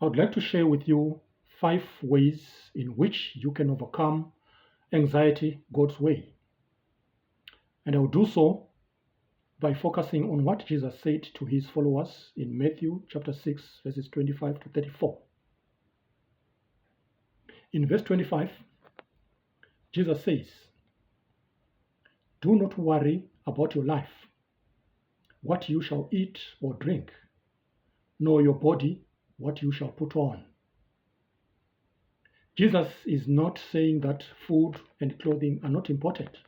I would like to share with you 5 ways in which you can overcome anxiety God's way. And I will do so by focusing on what Jesus said to his followers in Matthew chapter 6, verses 25 to 34. In verse 25, Jesus says, "Do not worry about your life, what you shall eat or drink, nor your body, what you shall put on." Jesus is not saying that food and clothing are not important.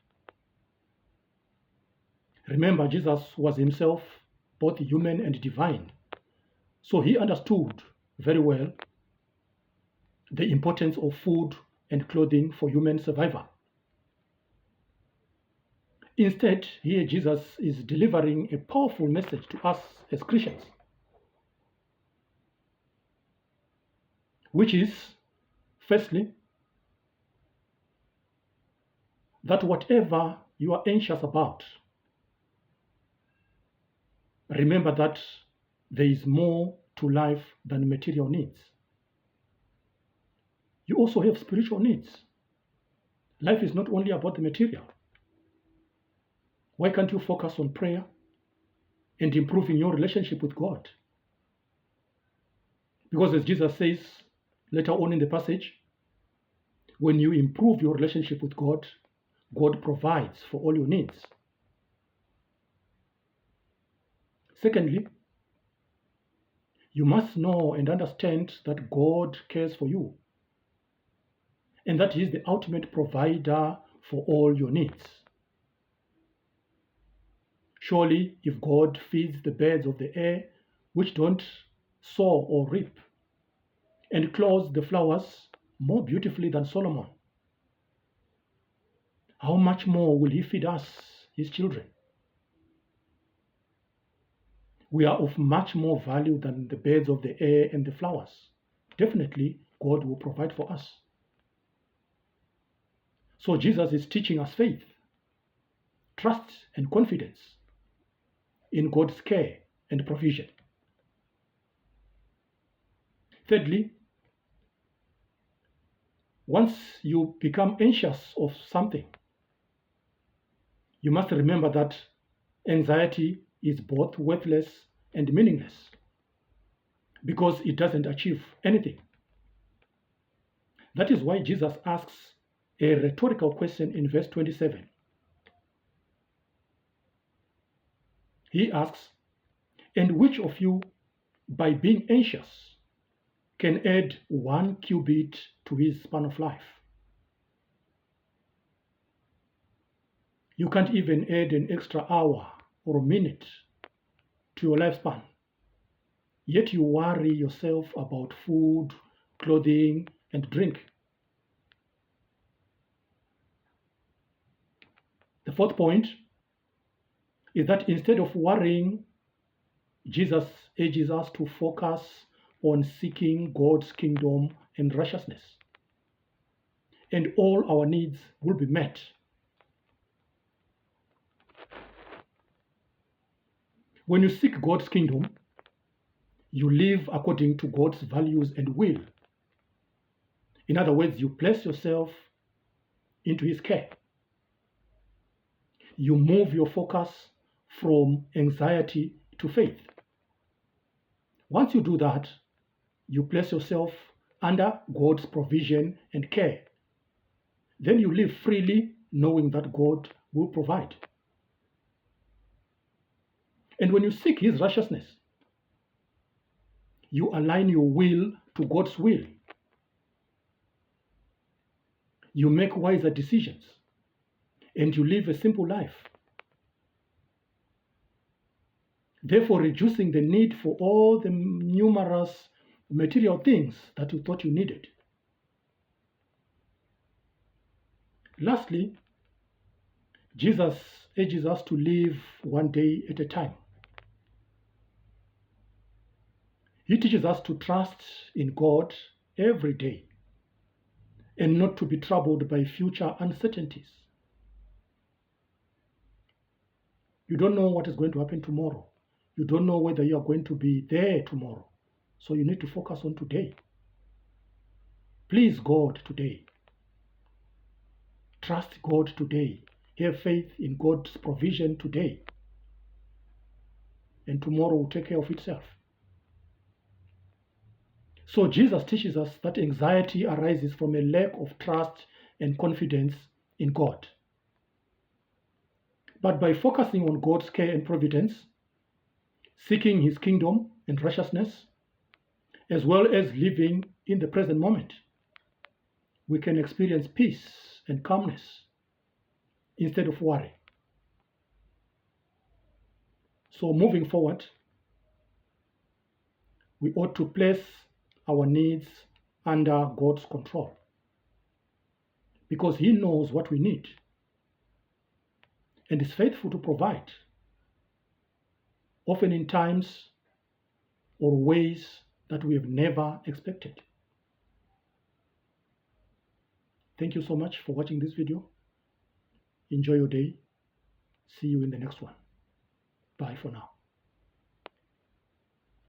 Remember, Jesus was himself both human and divine, so he understood very well the importance of food and clothing for human survival. Instead, here Jesus is delivering a powerful message to us as Christians, which is, firstly, that whatever you are anxious about, remember that there is more to life than material needs. You also have spiritual needs. Life is not only about the material. Why can't you focus on prayer and improving your relationship with God? Because as Jesus says later on in the passage, when you improve your relationship with God, God provides for all your needs. Secondly, you must know and understand that God cares for you and that He is the ultimate provider for all your needs. Surely, if God feeds the birds of the air, which don't sow or reap, and clothes the flowers more beautifully than Solomon, how much more will He feed us, His children? We are of much more value than the birds of the air and the flowers. Definitely, God will provide for us. So Jesus is teaching us faith, trust, and confidence in God's care and provision. Thirdly, once you become anxious of something, you must remember that anxiety is both worthless and meaningless because it doesn't achieve anything. That is why Jesus asks a rhetorical question in verse 27. He asks, "And which of you, by being anxious, can add 1 cubit to his span of life?" You can't even add an extra hour or a minute to your lifespan. Yet you worry yourself about food, clothing, and drink. The fourth point is that instead of worrying, Jesus urges us to focus on seeking God's kingdom and righteousness, and all our needs will be met. When you seek God's kingdom, you live according to God's values and will. In other words, you place yourself into His care. You move your focus from anxiety to faith. Once you do that, you place yourself under God's provision and care. Then you live freely, knowing that God will provide. And when you seek His righteousness, you align your will to God's will. You make wiser decisions, and you live a simple life, therefore reducing the need for all the numerous material things that you thought you needed. Lastly, Jesus urges us to live one day at a time. He teaches us to trust in God every day and not to be troubled by future uncertainties. You don't know what is going to happen tomorrow. You don't know whether you are going to be there tomorrow. So you need to focus on today. Please God today. Trust God today. Have faith in God's provision today. And tomorrow will take care of itself. So Jesus teaches us that anxiety arises from a lack of trust and confidence in God. But by focusing on God's care and providence, seeking His kingdom and righteousness, as well as living in the present moment, we can experience peace and calmness instead of worry. So moving forward, we ought to place our needs under God's control because He knows what we need and is faithful to provide, often in times or ways that we have never expected. Thank you so much for watching this video. Enjoy your day. See you in the next one. Bye for now.